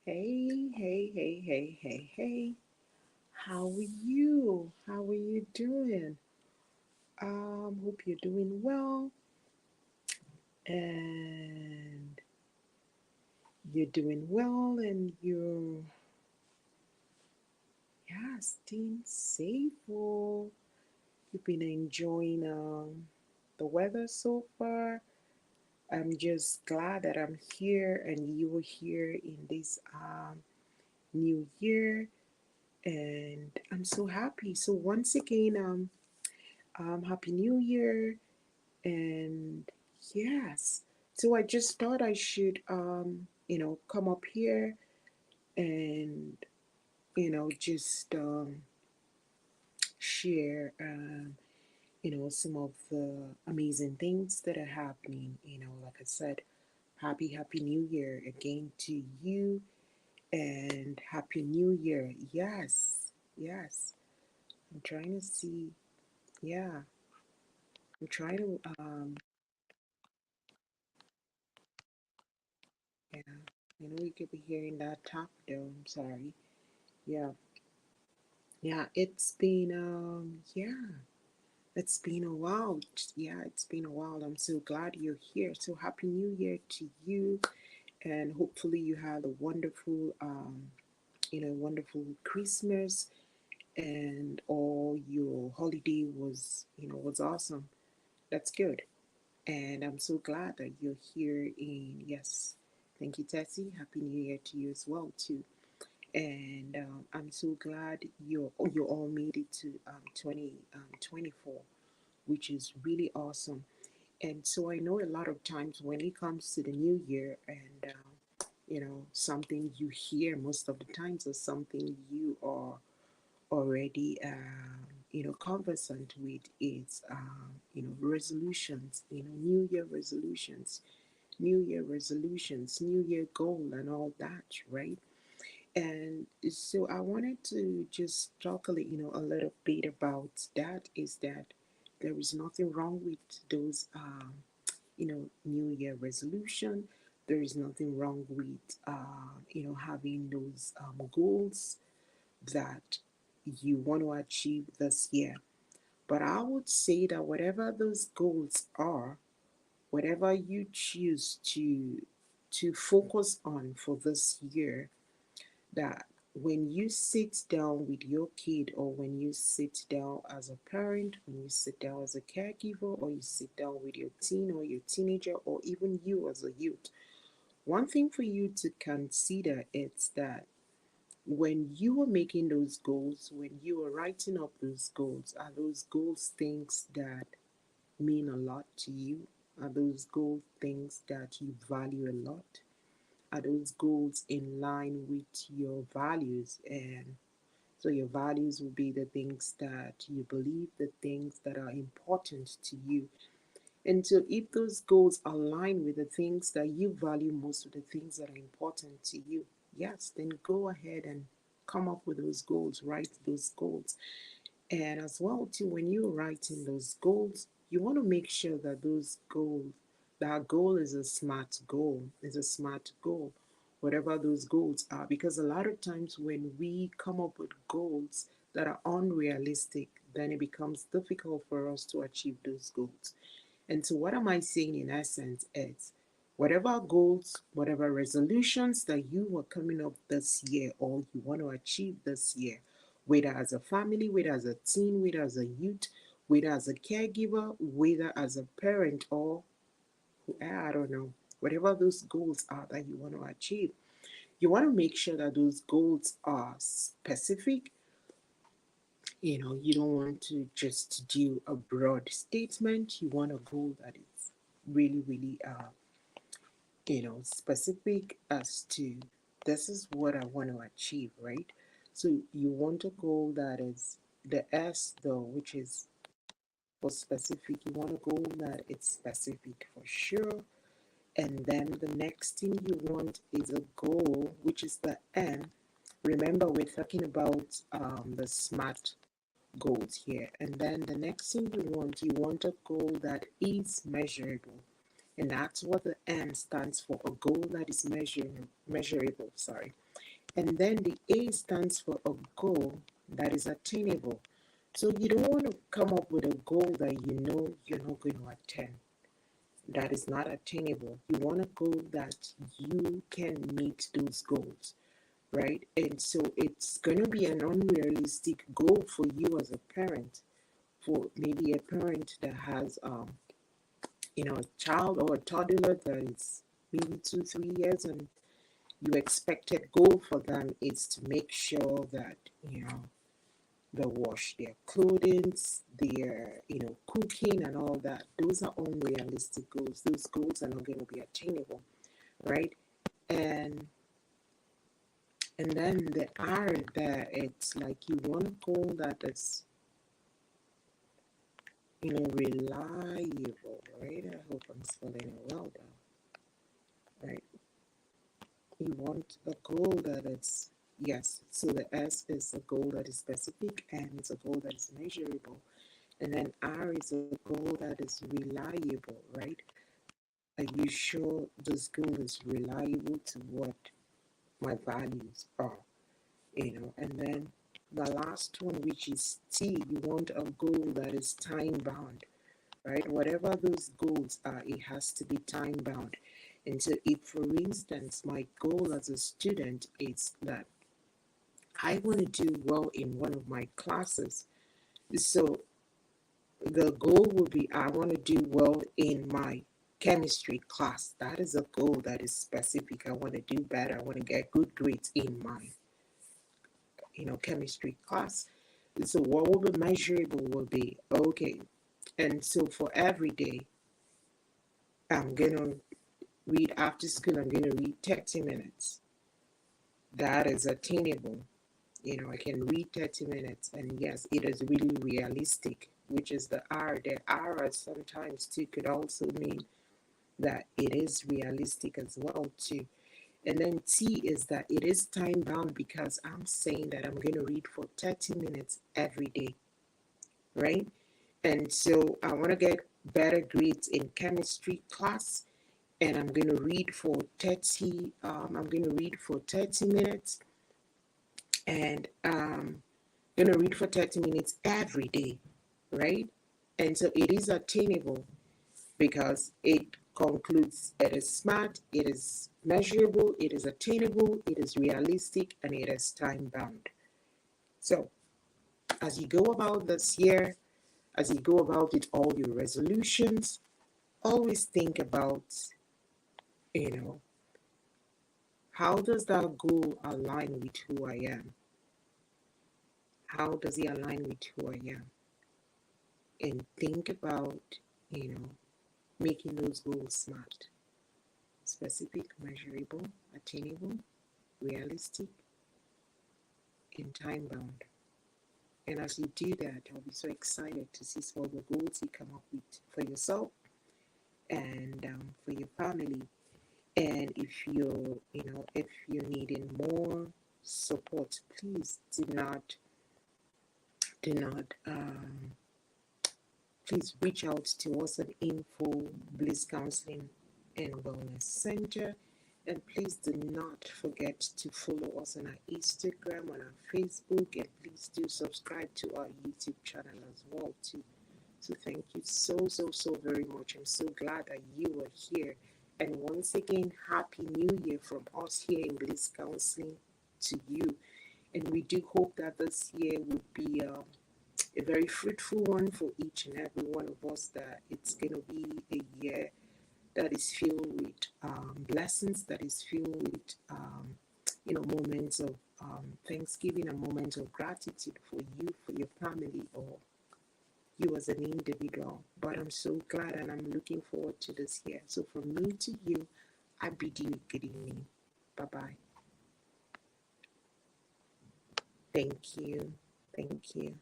Hey, hey, hey, hey, hey, hey. How are you? How are you doing? Hope you're doing well and you're doing well and you're staying safe. Or you've been enjoying the weather so far. I'm just glad that I'm here and you are here in this new year, and I'm so happy. So once again, happy new year. And yes, so I just thought I should come up here and just share some of the amazing things that are happening. Like I said, happy new year again to you, and happy new year. Yes, yes. I'm trying to see. Yeah, I'm trying to yeah, I know you could be hearing that tap though. I'm sorry. Yeah, yeah. It's been a while. Yeah, it's been a while. I'm so glad you're here. So happy New Year to you, and hopefully you had a wonderful wonderful Christmas, and all your holiday was awesome. That's good, and I'm so glad that you're here. In yes, thank you, Tessie. Happy New Year to you as well too. And I'm so glad you all made it to 2024, which is really awesome. And so I know a lot of times when it comes to the new year, and something you hear most of the times is something you are already conversant with is resolutions, new year resolutions, new year goal, and all that, right? And so I wanted to just talk a little bit about that. Is that there is nothing wrong with those, New Year resolution. There is nothing wrong with, having those goals that you want to achieve this year. But I would say that whatever those goals are, whatever you choose to focus on for this year, that when you sit down with your kid, or when you sit down as a parent, when you sit down as a caregiver, or you sit down with your teen or your teenager, or even you as a youth, one thing for you to consider is that when you are making those goals, when you are writing up those goals, are those goals things that mean a lot to you? Are those goals things that you value a lot? Are those goals in line with your values? And so your values will be the things that you believe, the things that are important to you. And so if those goals align with the things that you value most, of the things that are important to you, yes, then go ahead and come up with those goals, write those goals. And as well too, when you're writing those goals, you want to make sure that that goal is a smart goal, whatever those goals are. Because a lot of times when we come up with goals that are unrealistic, then it becomes difficult for us to achieve those goals. And so, what am I saying in essence is whatever goals, whatever resolutions that you are coming up this year, or you want to achieve this year, whether as a family, whether as a teen, whether as a youth, whether as a caregiver, whether as a parent, or I don't know, whatever those goals are that you want to achieve, you want to make sure that those goals are specific. You don't want to just do a broad statement. You want a goal that is really, really, specific as to this is what I want to achieve, right? So you want a goal that is the S, though, which is for specific. You want a goal that it's specific for sure. And then the next thing you want is a goal, which is the N. Remember, we're talking about the SMART goals here. And then the next thing you want a goal that is measurable. And that's what the M stands for, a goal that is measurable. Sorry. And then the A stands for a goal that is attainable. So you don't want to come up with a goal that you know you're not going to attain, that is not attainable. You want a goal that you can meet those goals, right? And so it's going to be an unrealistic goal for you as a parent, for maybe a parent that has, a child or a toddler that is maybe 2, 3 years, and your expected goal for them is to make sure that, they wash their clothing, their, cooking and all that. Those are unrealistic goals. Those goals are not going to be attainable, right? And and then the R there, it's like you want a goal that is, reliable, right? I hope I'm spelling it well though, right? You want a goal that is, yes, so the S is a goal that is specific, and it's a goal that is measurable. And then R is a goal that is reliable, right? Are you sure this goal is reliable to what my values are? And then the last one, which is T, you want a goal that is time bound, right? Whatever those goals are, it has to be time bound. And so, if for instance, my goal as a student is that I want to do well in one of my classes, so the goal will be I want to do well in my chemistry class. That is a goal that is specific. I want to do better. I want to get good grades in my, chemistry class. So what will be measurable will be okay. And so for every day, I'm gonna read after school. I'm gonna read 30 minutes. That is attainable. I can read 30 minutes, and yes, it is really realistic, which is the R. The R sometimes too could also mean that it is realistic as well too. And then T is that it is time bound because I'm saying that I'm going to read for 30 minutes every day, right? And so I want to get better grades in chemistry class, and I'm going to read for 30 minutes, and going to read for 30 minutes every day, right? And so it is attainable because it concludes it is smart, it is measurable, it is attainable, it is realistic, and it is time bound. So, as you go about this year, as you go about with all your resolutions, always think about, you know, how does that goal align with who I am? How does it align with who I am? And think about, you know, making those goals smart, specific, measurable, attainable, realistic, and time bound. And as you do that, I'll be so excited to see some of the goals you come up with for yourself and for your family. And if you're needing more support, please do not, please reach out to us at Info Bliss Counseling and Wellness Center. And please do not forget to follow us on our Instagram, on our Facebook, and please do subscribe to our YouTube channel as well too. So thank you so very much. I'm so glad that you are here. And once again, Happy New Year from us here in Bliss Counseling to you. And we do hope that this year would be a very fruitful one for each and every one of us, that it's going to be a year that is filled with blessings, that is filled with, moments of thanksgiving and moments of gratitude for you, for your family, or you as an individual. But I'm so glad and I'm looking forward to this year. So from me to you, I bid you good evening. Bye-bye. Thank you. Thank you.